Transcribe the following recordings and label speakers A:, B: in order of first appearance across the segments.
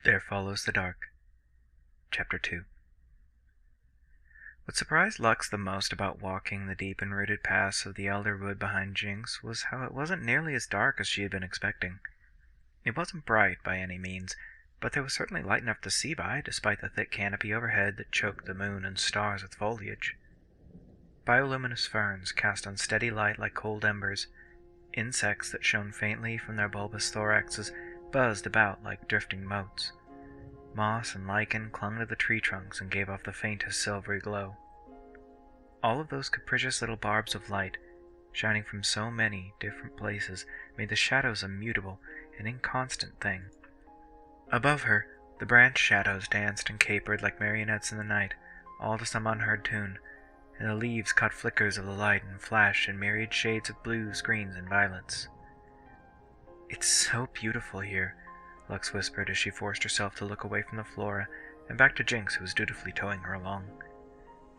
A: There Follows the Dark. Chapter 2. What surprised Lux the most about walking the deep and rooted paths of the elder wood behind Jinx was how it wasn't nearly as dark as she had been expecting. It wasn't bright by any means, but there was certainly light enough to see by, despite the thick canopy overhead that choked the moon and stars with foliage. Bioluminescent ferns cast unsteady light like cold embers. Insects that shone faintly from their bulbous thoraxes buzzed about like drifting motes. Moss and lichen clung to the tree trunks and gave off the faintest silvery glow. All of those capricious little barbs of light, shining from so many different places, made the shadows a mutable and inconstant thing. Above her, the branch shadows danced and capered like marionettes in the night, all to some unheard tune, and the leaves caught flickers of the light and flashed in myriad shades of blues, greens, and violets. "It's so beautiful here," Lux whispered as she forced herself to look away from the flora and back to Jinx, who was dutifully towing her along.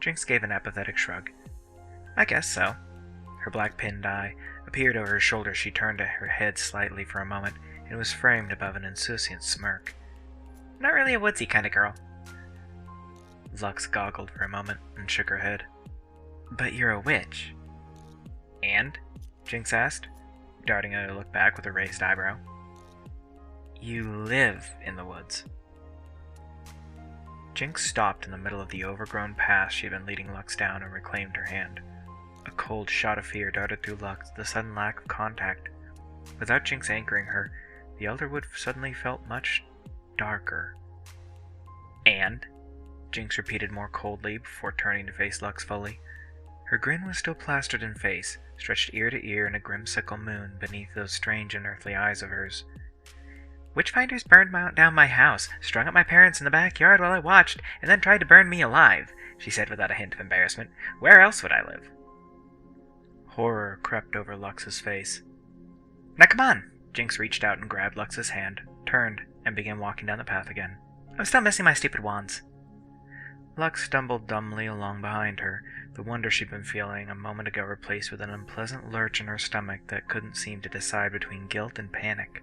A: Jinx gave an apathetic shrug. "I guess so." Her black pinned eye appeared over her shoulder. She turned her head slightly for a moment and was framed above an insouciant smirk. "Not really a woodsy kind of girl." Lux goggled for a moment and shook her head. "But you're a witch." "And?" Jinx asked, darting a look back with a raised eyebrow. "You live in the woods." Jinx stopped in the middle of the overgrown path she had been leading Lux down and reclaimed her hand. A cold shot of fear darted through Lux at the sudden lack of contact. Without Jinx anchoring her, the Elderwood suddenly felt much darker. "And?" Jinx repeated more coldly before turning to face Lux fully. Her grin was still plastered in face, stretched ear to ear in a grim-sickle moon beneath those strange unearthly eyes of hers. "Witchfinders burned down my house, strung up my parents in the backyard while I watched, and then tried to burn me alive," she said without a hint of embarrassment. "Where else would I live?" Horror crept over Lux's face. "Now come on!" Jinx reached out and grabbed Lux's hand, turned, and began walking down the path again. "I'm still missing my stupid wands." Lux stumbled dumbly along behind her, the wonder she'd been feeling a moment ago replaced with an unpleasant lurch in her stomach that couldn't seem to decide between guilt and panic.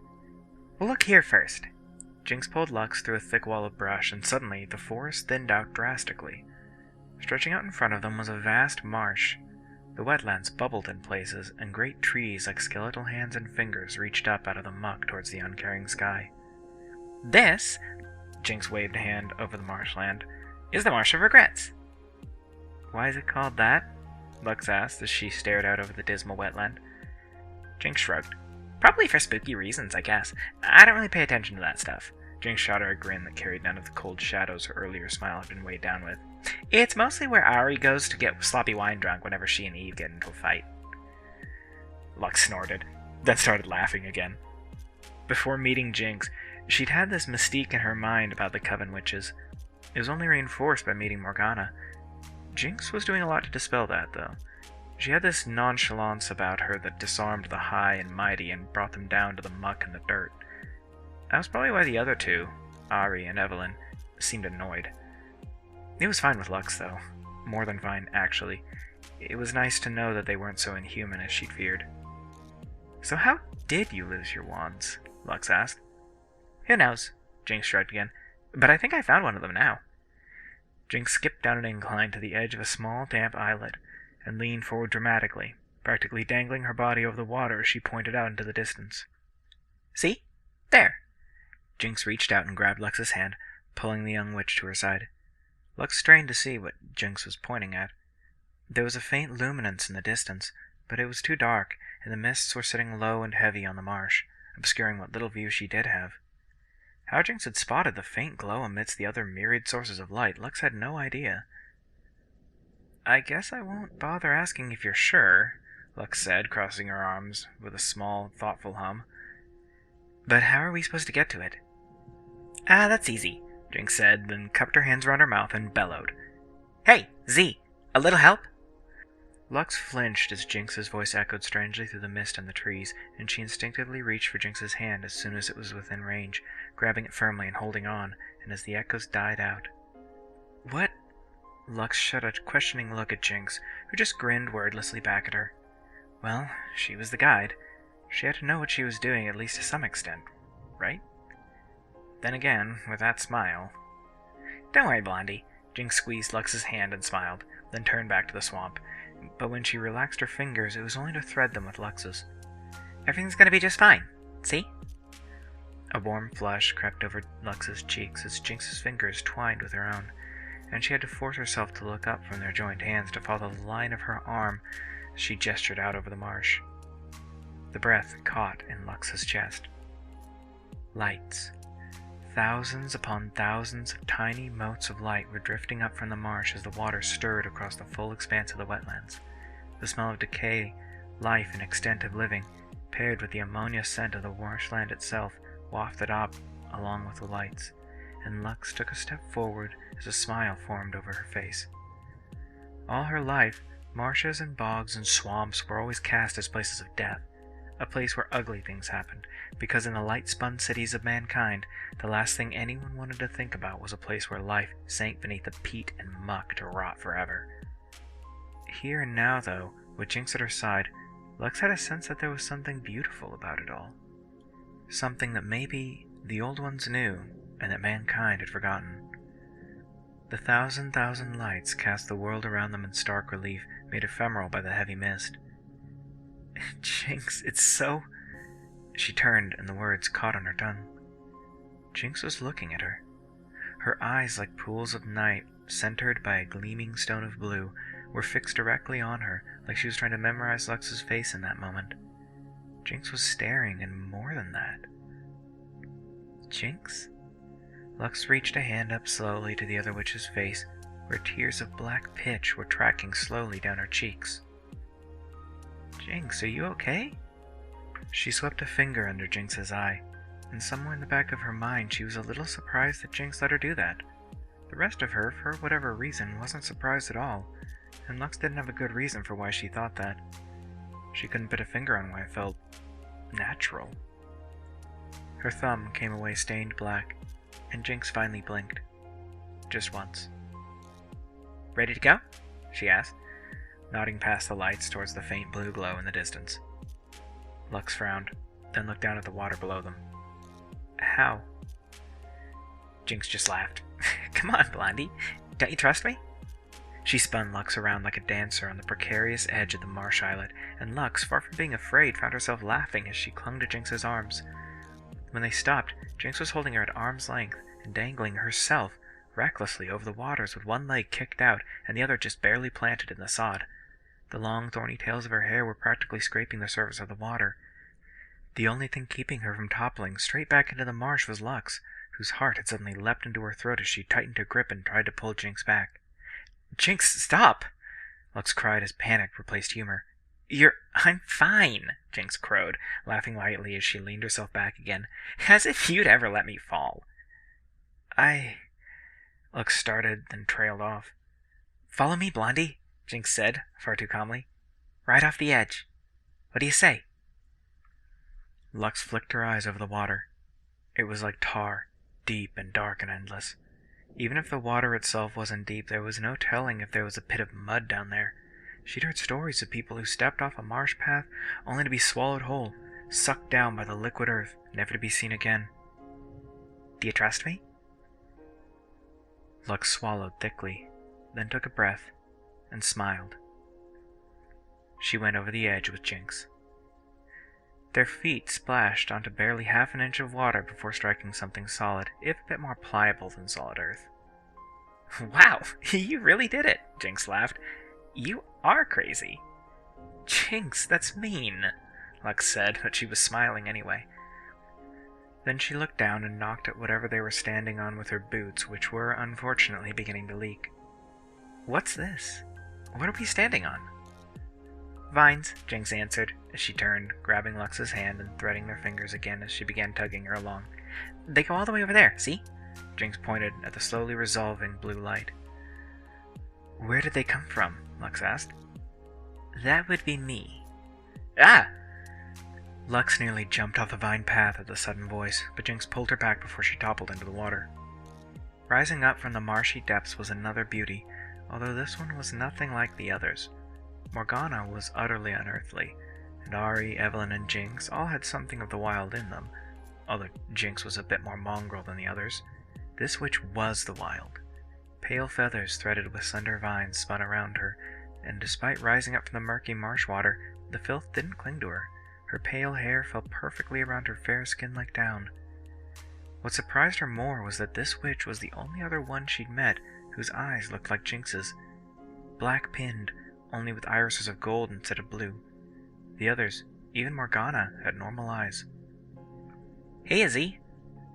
A: "Well, look here first." Jinx pulled Lux through a thick wall of brush, and suddenly the forest thinned out drastically. Stretching out in front of them was a vast marsh. The wetlands bubbled in places, and great trees like skeletal hands and fingers reached up out of the muck towards the uncaring sky. "This," Jinx waved a hand over the marshland, "is the Marsh of Regrets." "Why is it called that?" Lux asked as she stared out over the dismal wetland. Jinx shrugged. "Probably for spooky reasons, I guess. I don't really pay attention to that stuff." Jinx shot her a grin that carried none of the cold shadows her earlier smile had been weighed down with. "It's mostly where Ari goes to get sloppy wine drunk whenever she and Eve get into a fight." Lux snorted, then started laughing again. Before meeting Jinx, she'd had this mystique in her mind about the Coven Witches. It was only reinforced by meeting Morgana. Jinx was doing a lot to dispel that, though. She had this nonchalance about her that disarmed the high and mighty and brought them down to the muck and the dirt. That was probably why the other two, Ari and Evelyn, seemed annoyed. It was fine with Lux, though. More than fine, actually. It was nice to know that they weren't so inhuman as she'd feared. "So how did you lose your wands?" Lux asked. "Who knows?" Jinx shrugged again. "But I think I found one of them now." Jinx skipped down an incline to the edge of a small, damp islet and leaned forward dramatically, practically dangling her body over the water as she pointed out into the distance. "See? There!" Jinx reached out and grabbed Lux's hand, pulling the young witch to her side. Lux strained to see what Jinx was pointing at. There was a faint luminance in the distance, but it was too dark, and the mists were sitting low and heavy on the marsh, obscuring what little view she did have. How Jinx had spotted the faint glow amidst the other myriad sources of light, Lux had no idea. "I guess I won't bother asking if you're sure," Lux said, crossing her arms with a small, thoughtful hum. "But how are we supposed to get to it?" That's easy," Jinx said, then cupped her hands around her mouth and bellowed. "Hey, Z! A little help?" Lux flinched as Jinx's voice echoed strangely through the mist and the trees, and she instinctively reached for Jinx's hand as soon as it was within range, grabbing it firmly and holding on, and as the echoes died out. "What?" Lux shot a questioning look at Jinx, who just grinned wordlessly back at her. Well, she was the guide. She had to know what she was doing, at least to some extent, right? Then again, with that smile... Don't worry, Blondie. Jinx squeezed Lux's hand and smiled, then turned back to the swamp. But when she relaxed her fingers, it was only to thread them with Lux's. Everything's gonna be just fine. See? A warm flush crept over Lux's cheeks as Jinx's fingers twined with her own, and she had to force herself to look up from their joined hands to follow the line of her arm as she gestured out over the marsh. The breath caught in Lux's chest. Lights. Thousands upon thousands of tiny motes of light were drifting up from the marsh as the water stirred across the full expanse of the wetlands. The smell of decay, life, and extent of living, paired with the ammonia scent of the marshland itself, wafted up along with the lights, and Lux took a step forward as a smile formed over her face. All her life, marshes and bogs and swamps were always cast as places of death, a place where ugly things happened, because in the light-spun cities of mankind, the last thing anyone wanted to think about was a place where life sank beneath the peat and muck to rot forever. Here and now, though, with Jinx at her side, Lux had a sense that there was something beautiful about it all. Something that maybe the old ones knew, and that mankind had forgotten. The thousand lights cast the world around them in stark relief, made ephemeral by the heavy mist. Jinx, it's so... She turned, and the words caught on her tongue. Jinx was looking at her. Her eyes, like pools of night, centered by a gleaming stone of blue, were fixed directly on her, like she was trying to memorize Lux's face in that moment. Jinx was staring, and more than that. Jinx? Lux reached a hand up slowly to the other witch's face, where tears of black pitch were tracking slowly down her cheeks. Jinx, are you okay? She swept a finger under Jinx's eye, and somewhere in the back of her mind she was a little surprised that Jinx let her do that. The rest of her, for whatever reason, wasn't surprised at all, and Lux didn't have a good reason for why she thought that. She couldn't put a finger on why it felt natural. Her thumb came away stained black, and Jinx finally blinked. Just once. Ready to go? She asked, nodding past the lights towards the faint blue glow in the distance. Lux frowned, then looked down at the water below them. How? Jinx just laughed. Come on, Blondie. Don't you trust me? She spun Lux around like a dancer on the precarious edge of the marsh islet, and Lux, far from being afraid, found herself laughing as she clung to Jinx's arms. When they stopped, Jinx was holding her at arm's length and dangling herself recklessly over the waters with one leg kicked out and the other just barely planted in the sod. The long, thorny tails of her hair were practically scraping the surface of the water. The only thing keeping her from toppling straight back into the marsh was Lux, whose heart had suddenly leapt into her throat as she tightened her grip and tried to pull Jinx back. Jinx, stop! Lux cried as panic replaced humor. I'm fine, Jinx crowed, laughing lightly as she leaned herself back again. As if you'd ever let me fall. Lux started, then trailed off. Follow me, Blondie, Jinx said, far too calmly. Right off the edge. What do you say? Lux flicked her eyes over the water. It was like tar, deep and dark and endless. Even if the water itself wasn't deep, there was no telling if there was a pit of mud down there. She'd heard stories of people who stepped off a marsh path only to be swallowed whole, sucked down by the liquid earth, never to be seen again. Do you trust me? Lux swallowed thickly, then took a breath, and smiled. She went over the edge with Jinx. Their feet splashed onto barely half an inch of water before striking something solid, if a bit more pliable than solid earth. Wow, you really did it, Jinx laughed. You are crazy. Jinx, that's mean, Lux said, but she was smiling anyway. Then she looked down and knocked at whatever they were standing on with her boots, which were, unfortunately, beginning to leak. What's this? What are we standing on? Vines, Jinx answered, as she turned, grabbing Lux's hand and threading their fingers again as she began tugging her along. They go all the way over there, see? Jinx pointed at the slowly resolving blue light. Where did they come from? Lux asked. That would be me. Ah! Lux nearly jumped off the vine path at the sudden voice, but Jinx pulled her back before she toppled into the water. Rising up from the marshy depths was another beauty, although this one was nothing like the others. Morgana was utterly unearthly, and Ari, Evelyn, and Jinx all had something of the wild in them, although Jinx was a bit more mongrel than the others. This witch was the Wild. Pale feathers threaded with slender vines spun around her, and despite rising up from the murky marsh water, the filth didn't cling to her. Her pale hair fell perfectly around her fair skin like down. What surprised her more was that this witch was the only other one she'd met whose eyes looked like Jinx's. Black-pinned, only with irises of gold instead of blue. The others, even Morgana, had normal eyes. "Hey, Izzy!"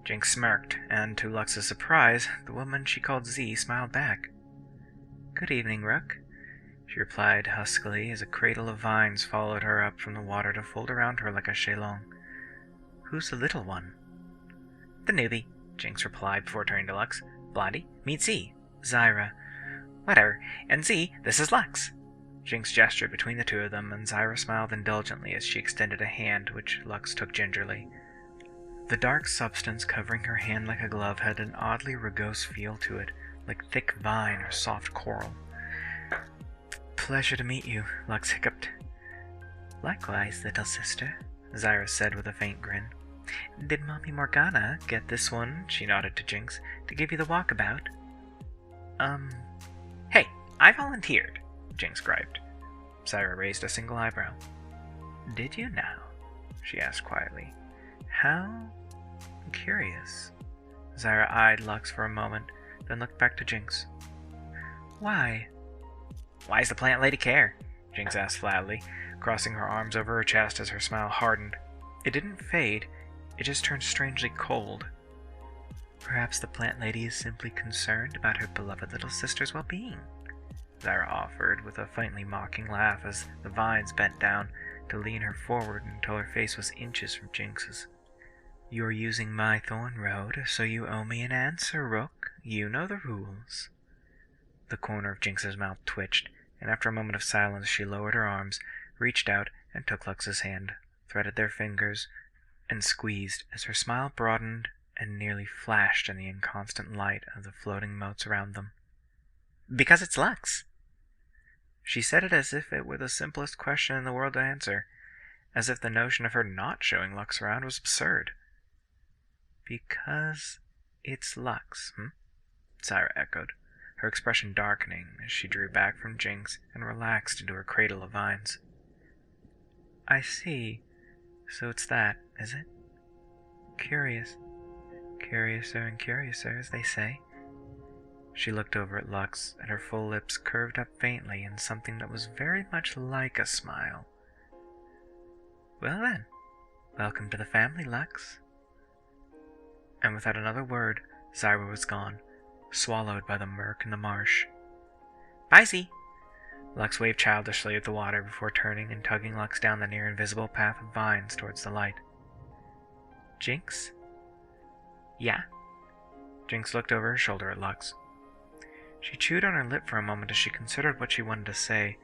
A: Jinx smirked, and to Lux's surprise, the woman she called Z smiled back. "Good evening, Rook," she replied huskily as a cradle of vines followed her up from the water to fold around her like a shalong. "Who's the little one?" "The newbie," Jinx replied before turning to Lux. "Blondie, meet Z. Zyra." "Whatever. And Z, this is Lux." Jinx gestured between the two of them, and Zyra smiled indulgently as she extended a hand, which Lux took gingerly. The dark substance covering her hand like a glove had an oddly rugose feel to it, like thick vine or soft coral. "Pleasure to meet you," Lux hiccuped. "Likewise, little sister," Zyra said with a faint grin. "Did Mommy Morgana get this one," she nodded to Jinx, "to give you the walkabout?" Hey, I volunteered," Jinx griped. Zyra raised a single eyebrow. "Did you now?" she asked quietly. "How curious." Zyra eyed Lux for a moment, then looked back to Jinx. "Why?" "Why's the plant lady care?" Jinx asked flatly, crossing her arms over her chest as her smile hardened. It didn't fade, it just turned strangely cold. "Perhaps the plant lady is simply concerned about her beloved little sister's well-being," Zyra offered with a faintly mocking laugh as the vines bent down to lean her forward until her face was inches from Jinx's. "You're using my thorn road, so you owe me an answer, Rook. You know the rules." The corner of Jinx's mouth twitched, and after a moment of silence she lowered her arms, reached out, and took Lux's hand, threaded their fingers, and squeezed as her smile broadened and nearly flashed in the inconstant light of the floating motes around them. "Because it's Lux." She said it as if it were the simplest question in the world to answer, as if the notion of her not showing Lux around was absurd. "Because it's Lux, Zyra echoed, her expression darkening as she drew back from Jinx and relaxed into her cradle of vines. "I see. So it's that, is it? Curious. Curiouser and curiouser, as they say." She looked over at Lux, and her full lips curved up faintly in something that was very much like a smile. "Well then, welcome to the family, Lux." And without another word, Zyra was gone, swallowed by the murk in the marsh. "Bye, Z." Lux waved childishly at the water before turning and tugging Lux down the near invisible path of vines towards the light. "Jinx?" "Yeah?" Jinx looked over her shoulder at Lux. She chewed on her lip for a moment as she considered what she wanted to say.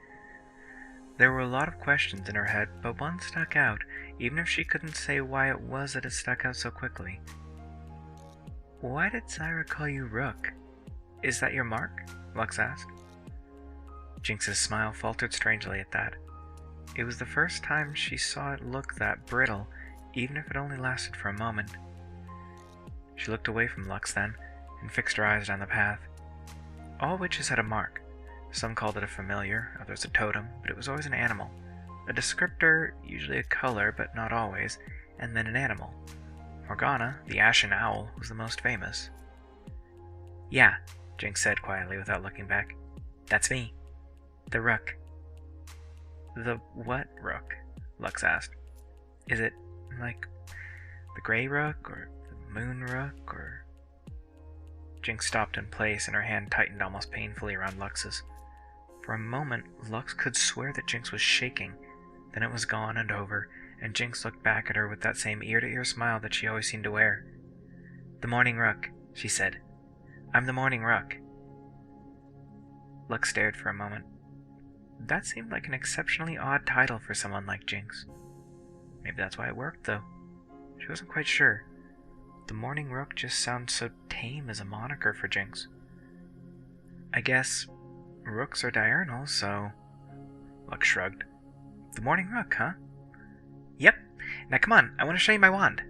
A: There were a lot of questions in her head, but one stuck out, even if she couldn't say why it was that it stuck out so quickly. "Why did Zyra call you Rook? Is that your mark?" Lux asked. Jinx's smile faltered strangely at that. It was the first time she saw it look that brittle, even if it only lasted for a moment. She looked away from Lux then, and fixed her eyes down the path. All witches had a mark. Some called it a familiar, others a totem, but it was always an animal. A descriptor, usually a color, but not always, and then an animal. Morgana, the ashen owl, was the most famous. "Yeah," Jinx said quietly without looking back. "That's me. The Rook." "The what Rook?" Lux asked. "Is it like the Grey Rook, or the Moon Rook, or..." Jinx stopped in place and her hand tightened almost painfully around Lux's. For a moment, Lux could swear that Jinx was shaking. Then it was gone and over, and Jinx looked back at her with that same ear-to-ear smile that she always seemed to wear. "The Morning Rook," she said. "I'm the Morning Rook." Lux stared for a moment. That seemed like an exceptionally odd title for someone like Jinx. Maybe that's why it worked, though. She wasn't quite sure. The Morning Rook just sounds so tame as a moniker for Jinx. "I guess rooks are diurnal, so..." Lux shrugged. "The Morning Rook, huh?" "Yep. Now come on, I want to show you my wand."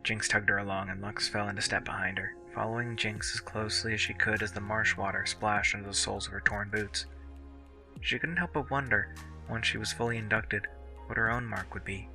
A: Jinx tugged her along, and Lux fell into step behind her, following Jinx as closely as she could as the marsh water splashed into the soles of her torn boots. She couldn't help but wonder, once she was fully inducted, what her own mark would be.